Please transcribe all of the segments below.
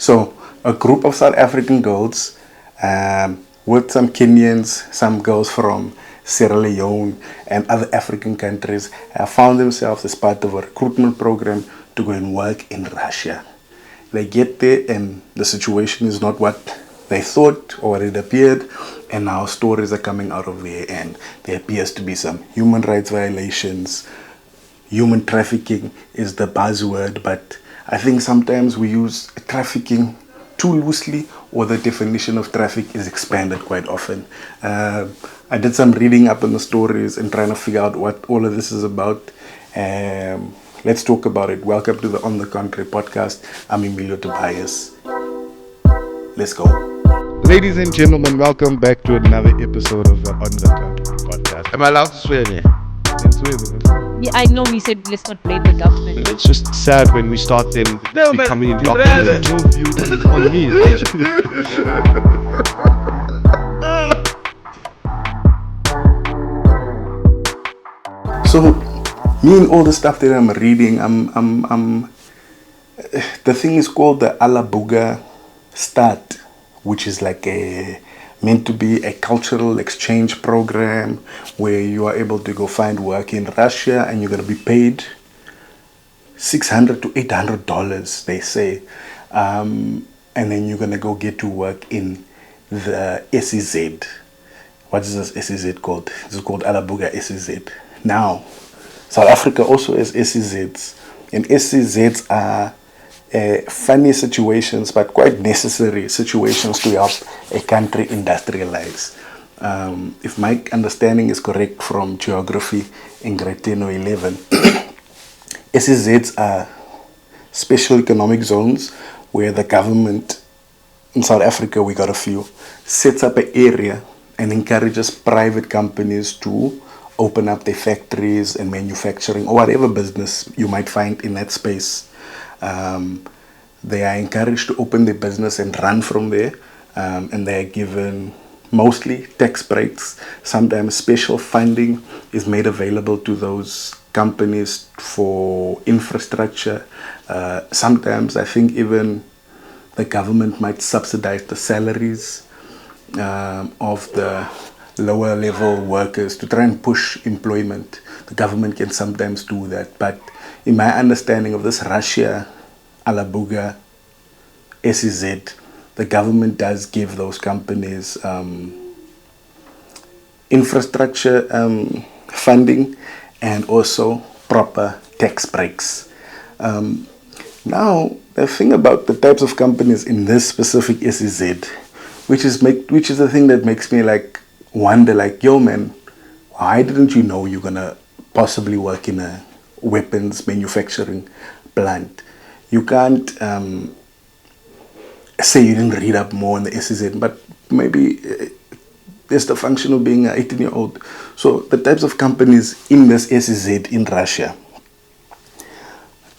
So a group of South African girls, with some Kenyans, some girls from Sierra Leone and other African countries, have found themselves as part of a recruitment program to go and work in Russia. They get there and the situation is not what they thought or what it appeared, and now stories are coming out of there, and there appears to be some human rights violations. Human trafficking is the buzzword, but I think sometimes we use trafficking too loosely, or the definition of traffic is expanded quite often. I did some reading up on the stories and trying to figure out what all of this is about. Let's talk about it. Welcome to the On the Contrary podcast. I'm Emilio, Tobias. Let's go. Ladies and gentlemen, welcome back to another episode of the On the Contrary podcast. Am I allowed to swear there? Yeah, I know we said let's not blame the government. It's just sad when we start them becoming indoctrinated. Your view on me. So, me and all the stuff that I'm reading, the thing is called the Alabuga Start, which is like meant to be a cultural exchange program where you are able to go find work in Russia and you're going to be paid $600 to $800, they say. And then you're going to go get to work in the SEZ. What is this SEZ called? It's called Alabuga SEZ. Now, South Africa also has SEZs. And SEZs are funny situations, but quite necessary situations to help a country industrialize. If my understanding is correct from geography in grade 10 or 11, SEZs are special economic zones where the government, in South Africa we got a few, sets up an area and encourages private companies to open up their factories and manufacturing or whatever business you might find in that space. They are encouraged to open their business and run from there, and they are given mostly tax breaks. Sometimes special funding is made available to those companies for infrastructure. Sometimes I think even the government might subsidize the salaries of the lower level workers to try and push employment. The government can sometimes do that, but in my understanding of this Russia Alabuga SEZ, the government does give those companies infrastructure funding and also proper tax breaks. Now, the thing about the types of companies in this specific SEZ, which is the thing that makes me like wonder, like, yo man, why didn't you know you're gonna possibly work in a weapons manufacturing plant? You can't say you didn't read up more on the SEZ, but maybe it's the function of being an 18-year-old. So the types of companies in this SEZ in Russia: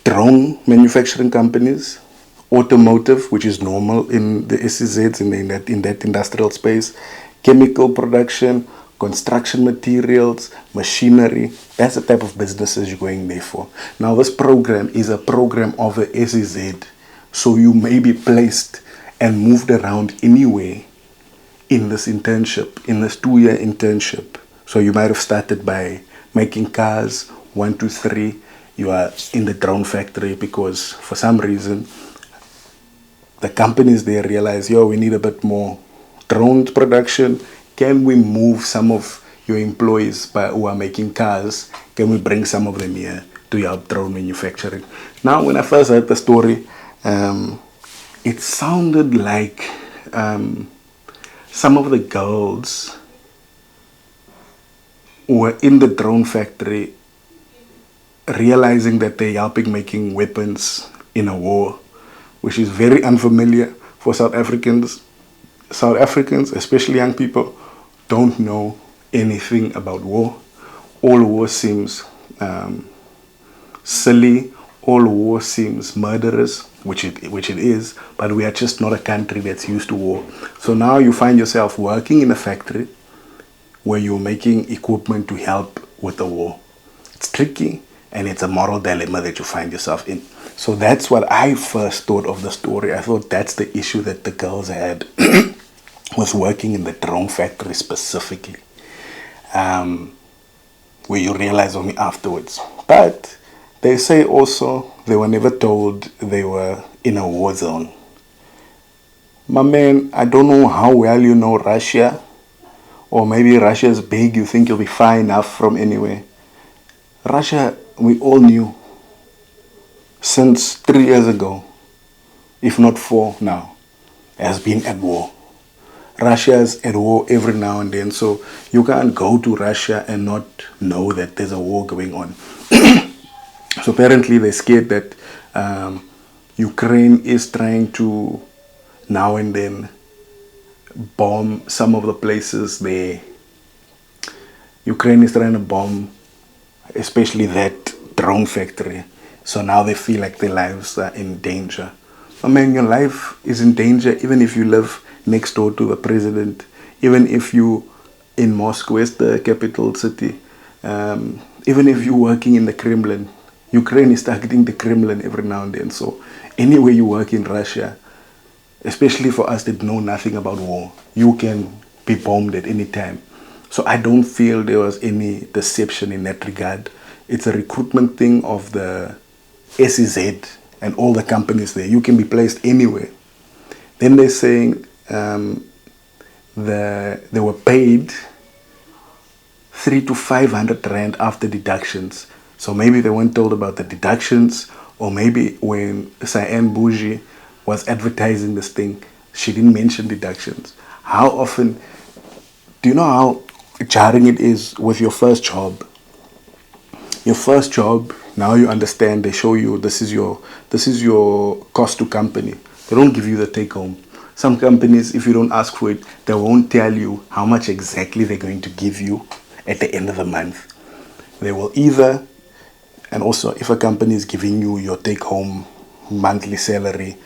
drone manufacturing companies, automotive, which is normal in the SEZs in that industrial space, chemical production, construction materials, machinery. That's the type of businesses you're going there for. Now, this program is a program of a SEZ, so you may be placed and moved around anywhere in this internship, in this 2-year internship. So you might have started by making cars, 1, 2, 3. You are in the drone factory because for some reason the companies there realize, yo, we need a bit more drone production. Can we move some of your employees who are making cars? Can we bring some of them here to help drone manufacturing? Now, when I first heard the story, it sounded like some of the girls who were in the drone factory realizing that they're helping making weapons in a war, which is very unfamiliar for South Africans. South Africans, especially young people, don't know anything about war. All war seems silly. All war seems murderous, which it is, but we are just not a country that's used to war. So now you find yourself working in a factory where you're making equipment to help with the war. It's tricky, and it's a moral dilemma that you find yourself in. So that's what I first thought of the story. I thought that's the issue that the girls had with working in the drone factory specifically, where you realize only afterwards. But they say also they were never told they were in a war zone. My man, I don't know how well you know Russia, or maybe Russia is big, you think you'll be far enough from anywhere. Russia, we all knew since 3 years ago, if not 4 now, has been at war. Russia is at war every now and then, so you can't go to Russia and not know that there's a war going on. So apparently they're scared that Ukraine is trying to now and then bomb some of the places there. Ukraine is trying to bomb especially that drone factory. So now they feel like their lives are in danger. I mean, your life is in danger even if you live next door to the president, even if you in Moscow, is the capital city, even if you're working in the Kremlin. Ukraine is targeting the Kremlin every now and then. So anywhere you work in Russia, especially for us that know nothing about war, you can be bombed at any time. So I don't feel there was any deception in that regard. It's a recruitment thing of the SEZ and all the companies there. You can be placed anywhere. Then they're saying they were paid 300 to 500 rand after deductions. So maybe they weren't told about the deductions, or maybe when Cyan Bougie was advertising this thing, she didn't mention deductions. How often, do you know how jarring it is with your first job? Your first job, now you understand, they show you this is your cost to company. They don't give you the take home. Some companies, if you don't ask for it, they won't tell you how much exactly they're going to give you at the end of the month. They will either, and also if a company is giving you your take home monthly salary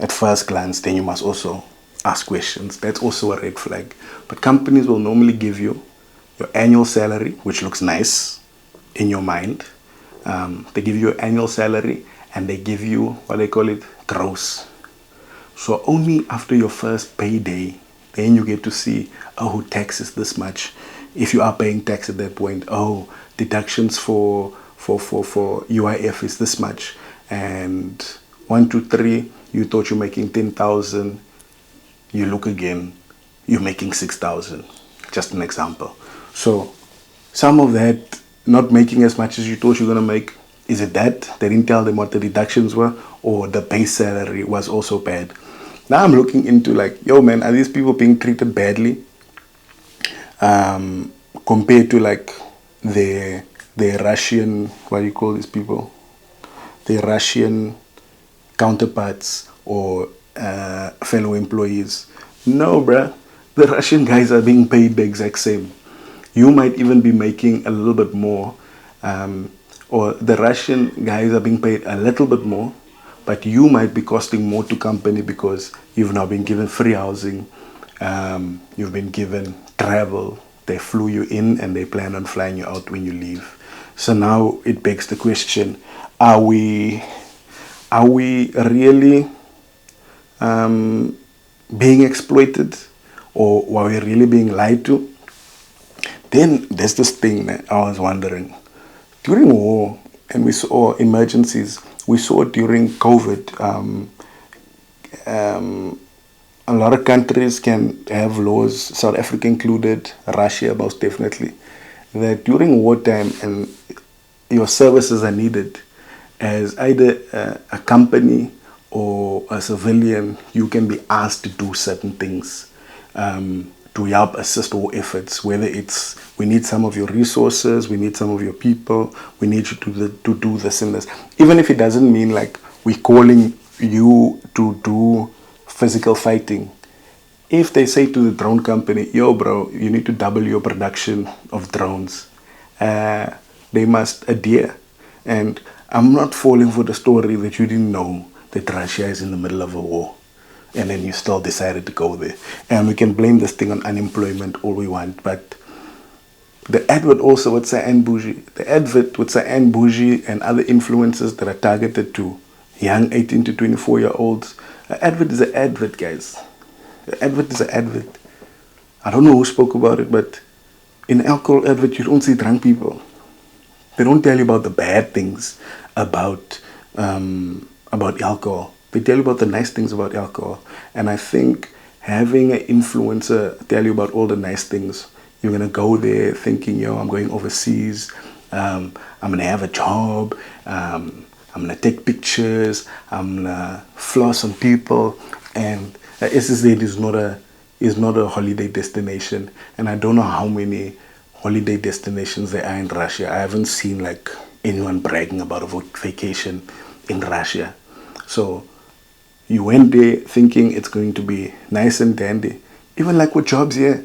at first glance, then you must also ask questions. That's also a red flag. But companies will normally give you your annual salary, which looks nice in your mind. They give you your annual salary and they give you what they call it gross. So only after your first payday, then you get to see, oh, tax is this much. If you are paying tax at that point, oh, deductions for UIF is this much. And 1, 2, 3, you thought you're making 10,000. You look again, you're making 6,000. Just an example. So some of that not making as much as you thought you're going to make, is it that they didn't tell them what the deductions were, or the base salary was also bad? Now I'm looking into like, yo man, are these people being treated badly compared to like the Russian, what do you call these people? The Russian counterparts or fellow employees? No, bruh. The Russian guys are being paid the exact same. You might even be making a little bit more, or the Russian guys are being paid a little bit more, but you might be costing more to company because you've now been given free housing, you've been given travel, they flew you in and they plan on flying you out when you leave. So now it begs the question, are we really being exploited, or are we really being lied to? Then there's this thing that I was wondering. During war, and we saw emergencies, we saw during COVID, a lot of countries can have laws, South Africa included, Russia most definitely, that during wartime and your services are needed, as either a company or a civilian, you can be asked to do certain things to help assist war efforts, whether it's we need some of your resources, we need some of your people, we need you to do this and this. Even if it doesn't mean like we're calling you to do physical fighting. If they say to the drone company, yo bro, you need to double your production of drones, they must adhere. And I'm not falling for the story that you didn't know that Russia is in the middle of a war and then you still decided to go there. And we can blame this thing on unemployment all we want, but the advert also with Cyan Bougie, the advert with Cyan Bougie and other influencers that are targeted to young 18 to 24-year-olds. An advert is an advert, guys. An advert is an advert. I don't know who spoke about it, but in alcohol advert, you don't see drunk people. They don't tell you about the bad things about alcohol. They tell you about the nice things about alcohol. And I think having an influencer tell you about all the nice things, you're gonna go there thinking, yo, I'm going overseas. I'm gonna have a job. I'm gonna take pictures. I'm gonna floss on people. And SSZ is not a holiday destination. And I don't know how many holiday destinations there are in Russia. I haven't seen like anyone bragging about a vacation in Russia. So you went there thinking it's going to be nice and dandy. Even like with jobs here,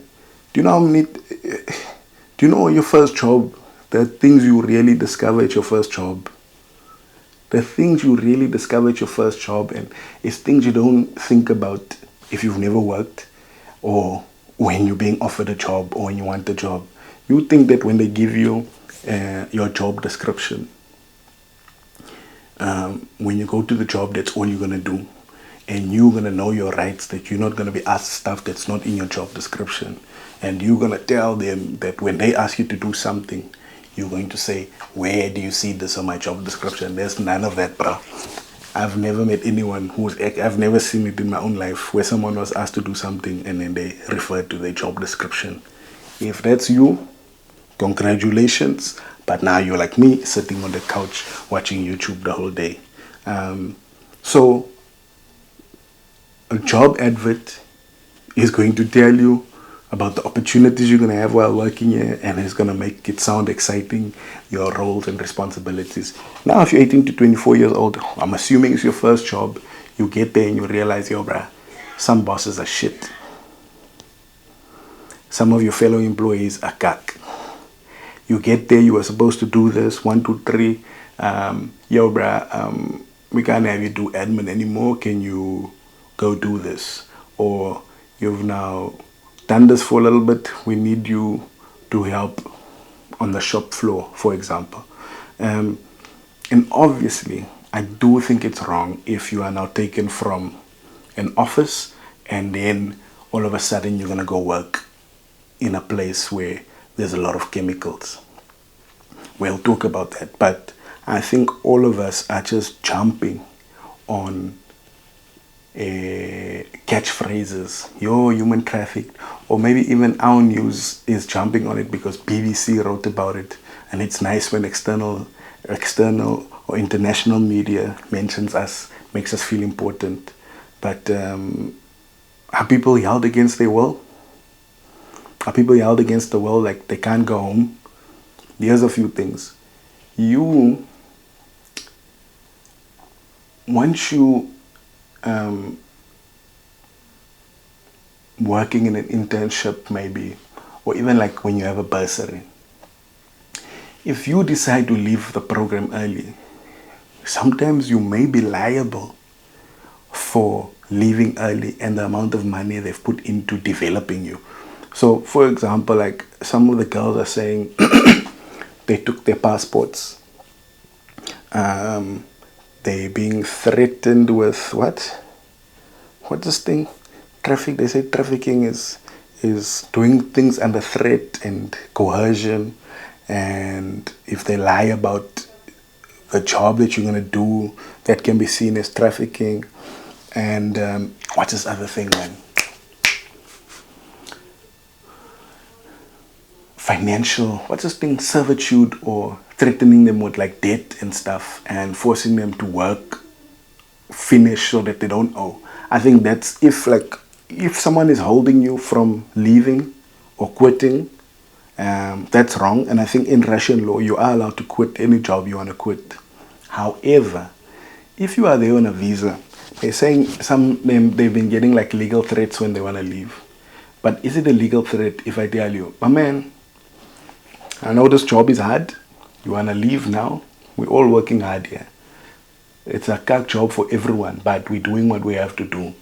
do you know how many? Do you know your first job? The things you really discover at your first job. The things you really discover at your first job, and it's things you don't think about if you've never worked, or when you're being offered a job, or when you want a job. You think that when they give you your job description, when you go to the job, that's all you're going to do. And you're going to know your rights, that you're not going to be asked stuff that's not in your job description. And you're going to tell them that when they ask you to do something, you're going to say, where do you see this on my job description? There's none of that, bro. I've never met anyone I've never seen it in my own life where someone was asked to do something and then they referred to their job description. If that's you, congratulations. But now you're like me, sitting on the couch watching YouTube the whole day. So a job advert is going to tell you about the opportunities you're going to have while working here, and it's going to make it sound exciting, your roles and responsibilities. Now, if you're 18 to 24 years old, I'm assuming it's your first job, you get there and you realize, yo, bruh, some bosses are shit. Some of your fellow employees are cack. You get there, you were supposed to do this, 1, 2, 3. Yo, bruh, we can't have you do admin anymore. Can you go do this? Or you've now done this for a little bit. We need you to help on the shop floor, for example. And obviously, I do think it's wrong if you are now taken from an office and then all of a sudden you're going to go work in a place where there's a lot of chemicals. We'll talk about that. But I think all of us are just jumping on catchphrases, yo, human trafficked, or maybe even our news is jumping on it because BBC wrote about it, and it's nice when external or international media mentions us, makes us feel important. But are people held against their will? Are people held against the will, like they can't go home? Here's a few things. Once you working in an internship maybe, or even like when you have a bursary, if you decide to leave the program early, sometimes you may be liable for leaving early and the amount of money they've put into developing you. So for example, like some of the girls are saying they took their passports. They're being threatened with what? What's this thing? Traffic. They say trafficking is doing things under threat and coercion. And if they lie about the job that you're going to do, that can be seen as trafficking. And what's this other thing, man? Financial, what's this thing? Servitude, or threatening them with like debt and stuff and forcing them to work, finish so that they don't owe. I think that's if someone is holding you from leaving or quitting, that's wrong. And I think in Russian law, you are allowed to quit any job you want to quit. However, if you are there on a visa, they're saying they've been getting like legal threats when they want to leave. But is it a legal threat if I tell you, my man, I know this job is hard. You want to leave now? We're all working hard here. It's a cack job for everyone, but we're doing what we have to do.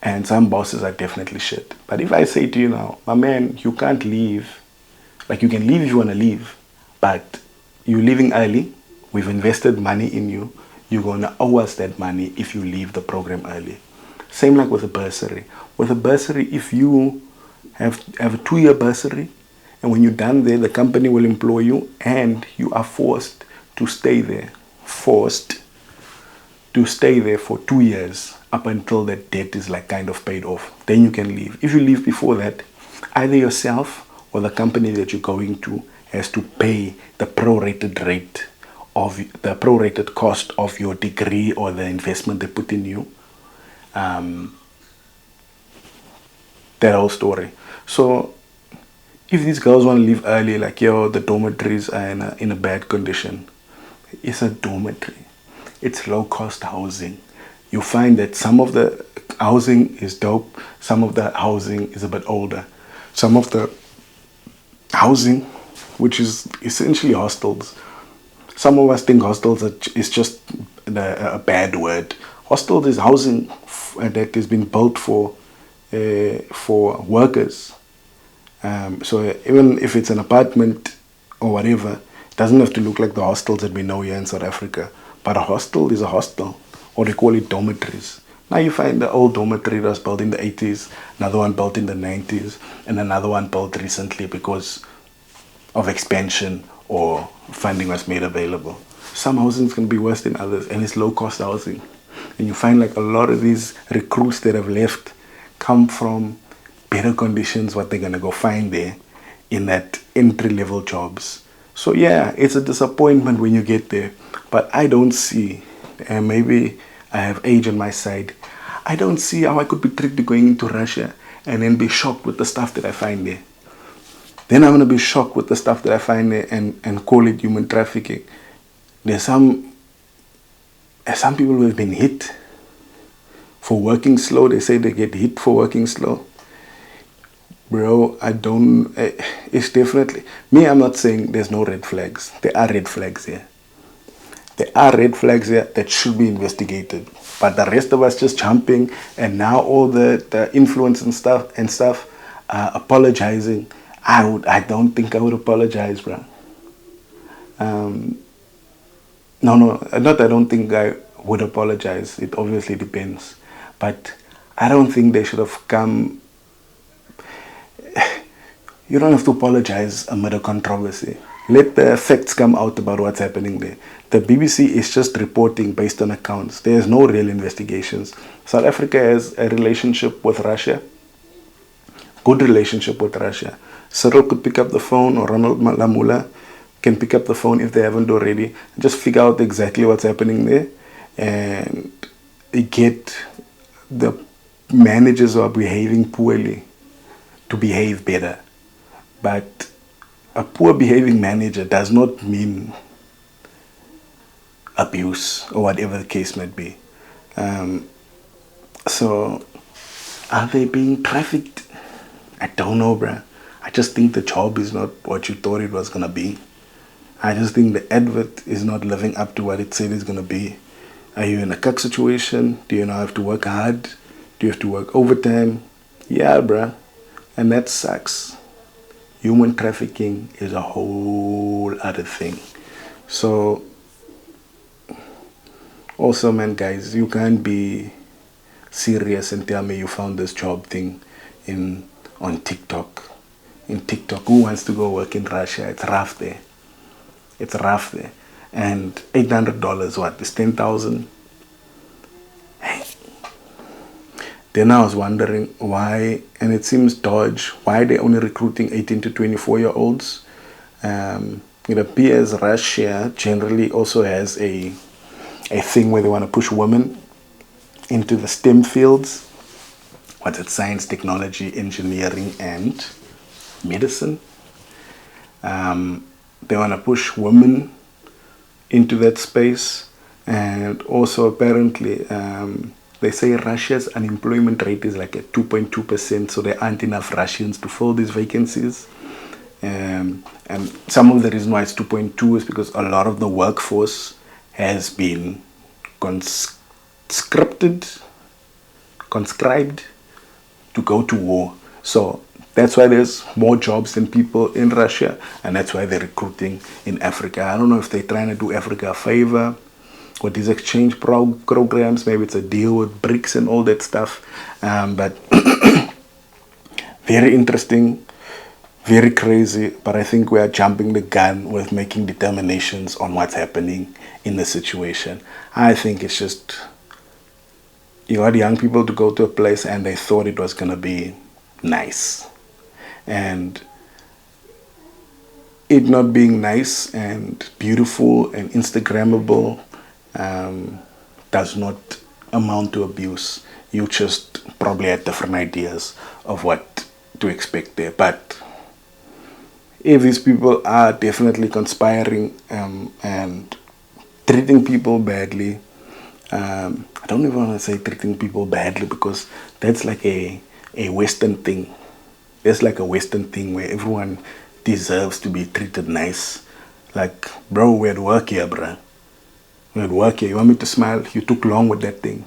And some bosses are definitely shit. But if I say to you now, my man, you can't leave. Like, you can leave if you want to leave, but you're leaving early. We've invested money in you. you're going to owe us that money if you leave the program early. Same like with a bursary. With a bursary, if you have a 2-year bursary, and when you're done there, the company will employ you, and you are forced to stay there. Forced to stay there for 2 years up until that debt is like kind of paid off. Then you can leave. If you leave before that, either yourself or the company that you're going to has to pay the prorated rate of the prorated cost of your degree or the investment they put in you. That whole story. So if these girls want to leave early, like, yo, the dormitories are in a bad condition. It's a dormitory. It's low cost housing. You find that some of the housing is dope, some of the housing is a bit older. Some of the housing, which is essentially hostels. Some of us think hostels is just a bad word. Hostels is housing that has been built for workers. So even if it's an apartment or whatever, it doesn't have to look like the hostels that we know here in South Africa. But a hostel is a hostel, or they call it dormitories. Now you find the old dormitory that was built in the 80s, another one built in the 90s, and another one built recently because of expansion or funding was made available. Some housing can be worse than others, and it's low-cost housing. And you find like a lot of these recruits that have left come from better conditions, what they're going to go find there in that entry-level jobs. So yeah, it's a disappointment when you get there. But I don't see, and maybe I have age on my side, I don't see how I could be tricked going into Russia and then be shocked with the stuff that I find there. Then I'm going to be shocked with the stuff that I find there and call it human trafficking. There's some people who have been hit for working slow. They say they get hit for working slow. Bro, it's definitely, me, I'm not saying there's no red flags. There are red flags here. There are red flags here that should be investigated. But the rest of us just jumping, and now all the influence and stuff apologizing. I don't think I would apologize, bro. Not I don't think I would apologize. It obviously depends. But I don't think they should have come. You don't have to apologize amid a controversy. Let the facts come out about what's happening there. The BBC is just reporting based on accounts. There's no real investigations. South Africa has a relationship with Russia. Good relationship with Russia. Cyril could pick up the phone, or Ronald Lamula can pick up the phone if they haven't already. Just figure out exactly what's happening there and get the managers who are behaving poorly to behave better. But a poor behaving manager does not mean abuse or whatever the case might be. So are they being trafficked? I don't know, bruh. I just think the job is not what you thought it was going to be. I just think the advert is not living up to what it said it's going to be. Are you in a cuck situation? Do you now have to work hard? Do you have to work overtime? Yeah, bruh. And that sucks. Human trafficking is a whole other thing. So, also, man, guys, you can't be serious and tell me you found this job thing on TikTok. In TikTok, who wants to go work in Russia? It's rough there. It's rough there. And $800, what? Is 10,000? Hey. Then I was wondering why, and it seems dodge, why are they only recruiting 18 to 24-year-olds? It appears Russia generally also has a thing where they want to push women into the STEM fields. What's it? Science, technology, engineering, and medicine. They want to push women into that space. And also apparently they say Russia's unemployment rate is like at 2.2%, so there aren't enough Russians to fill these vacancies. And some of the reason why it's 2.2 is because a lot of the workforce has been conscribed to go to war. So that's why there's more jobs than people in Russia, and that's why they're recruiting in Africa. I don't know if they're trying to do Africa a favor with these exchange programs. Maybe it's a deal with BRICS and all that stuff. But very interesting, very crazy. But I think we are jumping the gun with making determinations on what's happening in the situation. I think it's just, you had young people to go to a place and they thought it was going to be nice. And it not being nice and beautiful and Instagrammable does not amount to abuse. You just probably had different ideas of what to expect there. But if these people are definitely conspiring and treating people badly, I don't even want to say treating people badly, because that's like a Western thing. It's like a Western thing where everyone deserves to be treated nice. Like, bro, we're at work here, bruh. We're at work here. You want me to smile? You took long with that thing.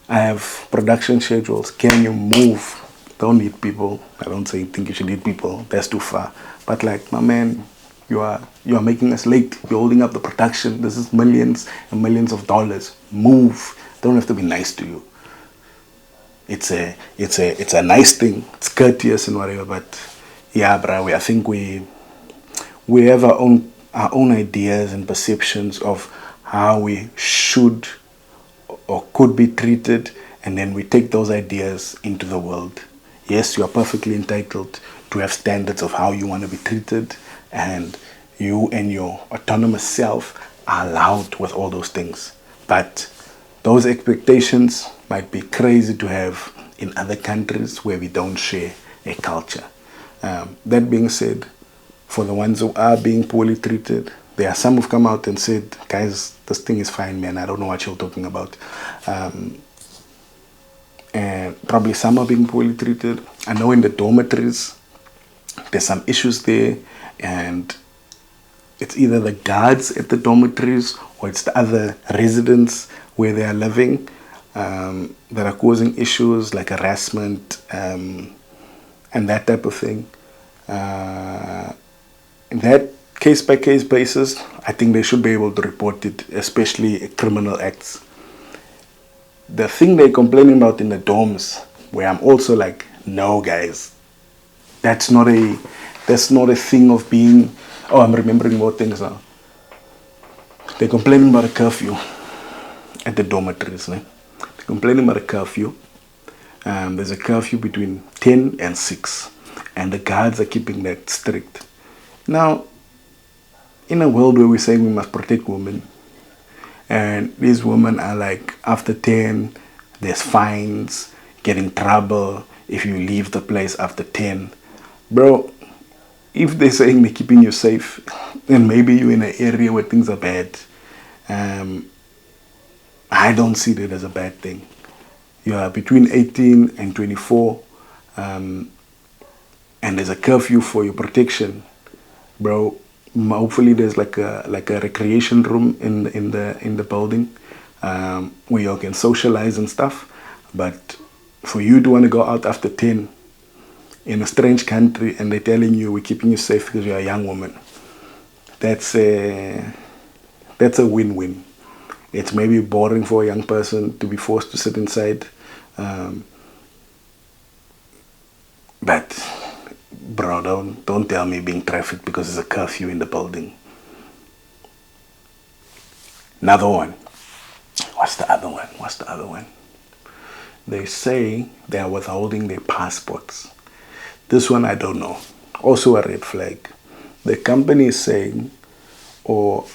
I have production schedules. Can you move? Don't need people. I don't think you should need people. That's too far. But like, my man, you are making us late. You're holding up the production. This is millions and millions of dollars. Move. Don't have to be nice to you. It's a nice thing. It's courteous and whatever. But yeah, bro, I think we have our own ideas and perceptions of how we should or could be treated, and then we take those ideas into the world. Yes, you are perfectly entitled to have standards of how you want to be treated, and you and your autonomous self are allowed with all those things. But those expectations might be crazy to have in other countries where we don't share a culture. That being said, for the ones who are being poorly treated, there are some who've come out and said, guys, this thing is fine, man. I don't know what you're talking about. And probably some are being poorly treated. I know in the dormitories, there's some issues there, and it's either the guards at the dormitories or it's the other residents where they are living that are causing issues like harassment and that type of thing. In that case-by-case basis, I think they should be able to report it, especially criminal acts. The thing they're complaining about in the dorms, where I'm also like, no, guys, that's not a thing of being. Oh, I'm remembering more things now. They're complaining about a curfew at the dormitories. They're complaining about a curfew. There's a curfew between 10 and 6, and the guards are keeping that strict. Now, in a world where we're saying we must protect women, and these women are like, after 10, there's fines, get in trouble if you leave the place after 10. Bro, if they're saying they're keeping you safe, and maybe you're in an area where things are bad, I don't see that as a bad thing. You are between 18 and 24, and there's a curfew for your protection, bro. Hopefully there's like a recreation room in the building where you can socialize and stuff. But for you to want to go out after 10 in a strange country and they're telling you we're keeping you safe because you're a young woman, that's a win-win. It's maybe boring for a young person to be forced to sit inside, but bro, don't tell me being trafficked because there's a curfew in the building. Another one. What's the other one? They say they are withholding their passports. This one I don't know. Also a red flag. The company is saying, or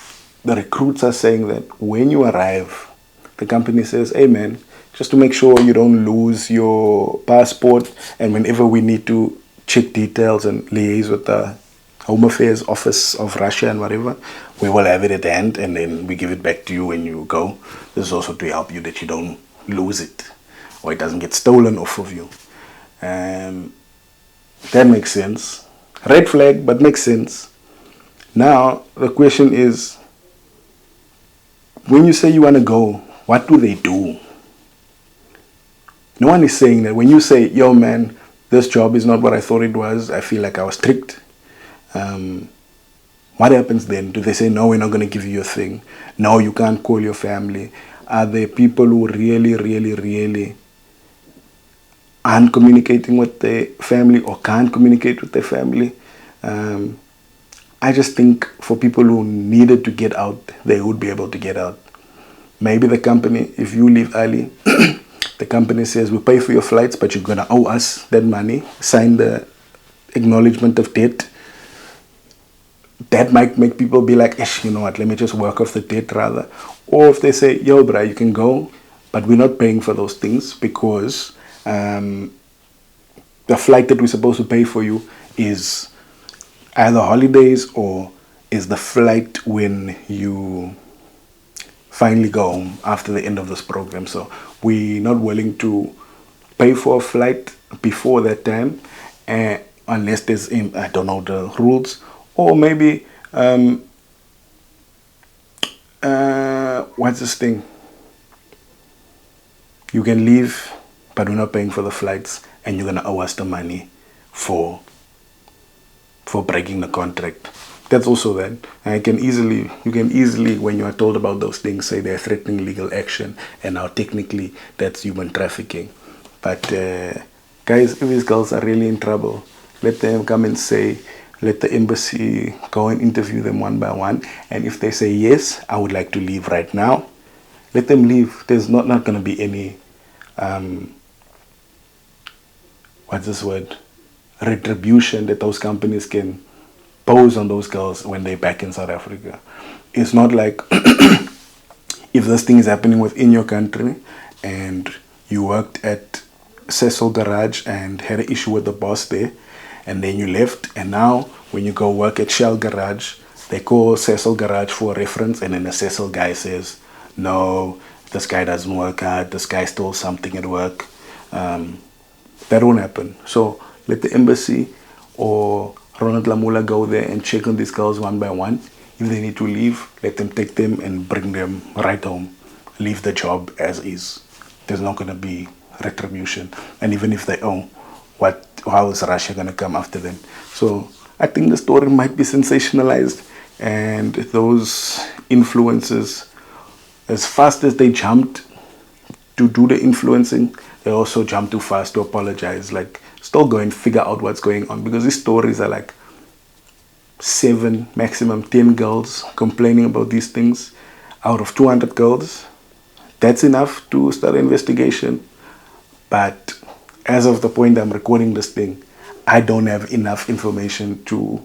the recruits are saying, that when you arrive, the company says, hey man, just to make sure you don't lose your passport, and whenever we need to check details and liaise with the Home Affairs Office of Russia and whatever, we will have it at hand and then we give it back to you when you go. This is also to help you that you don't lose it or it doesn't get stolen off of you. That makes sense. Red flag, but makes sense. Now, the question is, when you say you want to go, what do they do? No one is saying that. When you say, yo man, this job is not what I thought it was, I feel like I was tricked. What happens then? Do they say, no, we're not going to give you your thing? No, you can't call your family. Are there people who really aren't communicating with their family or can't communicate with their family? I just think for people who needed to get out, they would be able to get out. Maybe the company, if you leave early, the company says, we pay for your flights, but you're going to owe us that money. Sign the acknowledgement of debt. That might make people be like, you know what, let me just work off the debt rather. Or if they say, yo, bruh, you can go, but we're not paying for those things because the flight that we're supposed to pay for you is either holidays or is the flight when you finally go home after the end of this program. So we're not willing to pay for a flight before that time unless there's, I don't know the rules. Or maybe, what's this thing? You can leave, but we're not paying for the flights, and you're gonna owe us the money for breaking the contract. That's also that. And you can easily, when you are told about those things, say they're threatening legal action, and now technically that's human trafficking. But guys, if these girls are really in trouble, let them come and say. Let the embassy go and interview them one by one. And if they say, yes, I would like to leave right now, let them leave. There's not going to be any, what's this word? Retribution that those companies can pose on those girls when they're back in South Africa. It's not like if this thing is happening within your country and you worked at Cecil Garage and had an issue with the boss there, and then you left, and now when you go work at Shell Garage, they call Cecil Garage for a reference, and then the Cecil guy says, no, this guy doesn't work hard, this guy stole something at work. That won't happen. So let the embassy or Ronald Lamula go there and check on these girls one by one. If they need to leave, let them take them and bring them right home. Leave the job as is. There's not going to be retribution. And even if they owe, how is Russia going to come after them? So I think the story might be sensationalized, and those influencers, as fast as they jumped to do the influencing, they also jumped too fast to apologize. Like, still go and figure out what's going on, because these stories are like 7, maximum 10 girls complaining about these things out of 200 girls. That's enough to start an investigation. But as of the point I'm recording this thing, I don't have enough information to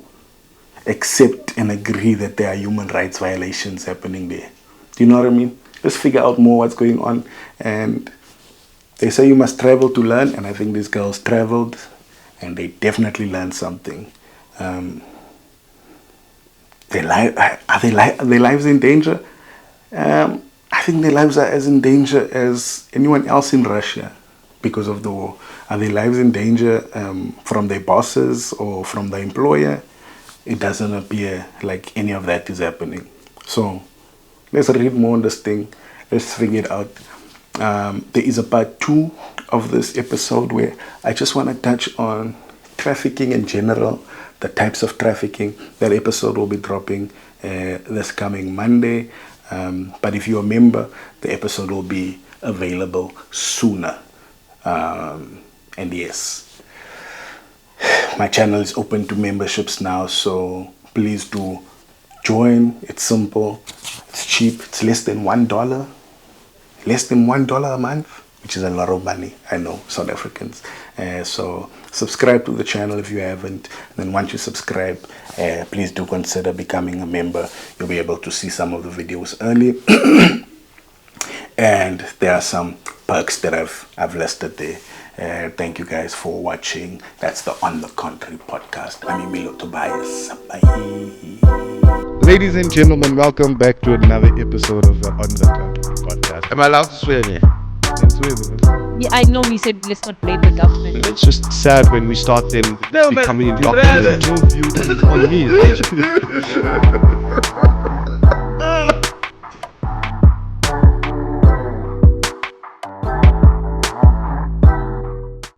accept and agree that there are human rights violations happening there. Do you know what I mean? Just figure out more what's going on. And they say you must travel to learn, and I think these girls traveled and they definitely learned something. Are their lives in danger? I think their lives are as in danger as anyone else in Russia because of the war. Are their lives in danger from their bosses or from the employer? It doesn't appear like any of that is happening. So let's read more on this thing. Let's figure it out. There is a part 2 of this episode where I just want to touch on trafficking in general, the types of trafficking. That episode will be dropping this coming Monday. But if you're a member, the episode will be available sooner. And yes, my channel is open to memberships now, so please do join. It's simple, it's cheap, it's less than $1 a month, which is a lot of money. I know, South Africans. So subscribe to the channel if you haven't. And then once you subscribe, please do consider becoming a member. You'll be able to see some of the videos early. And there are some perks that I've listed there. Thank you guys for watching. That's the On the Contrary podcast. I'm Emilio, Tobias. Bye. Ladies and gentlemen, welcome back to another episode of the On the Contrary podcast. Am I allowed to swear there? That's weird. Yeah, I know we said let's not blame the government. It's just sad when we start them becoming indoctrinated. No view on me.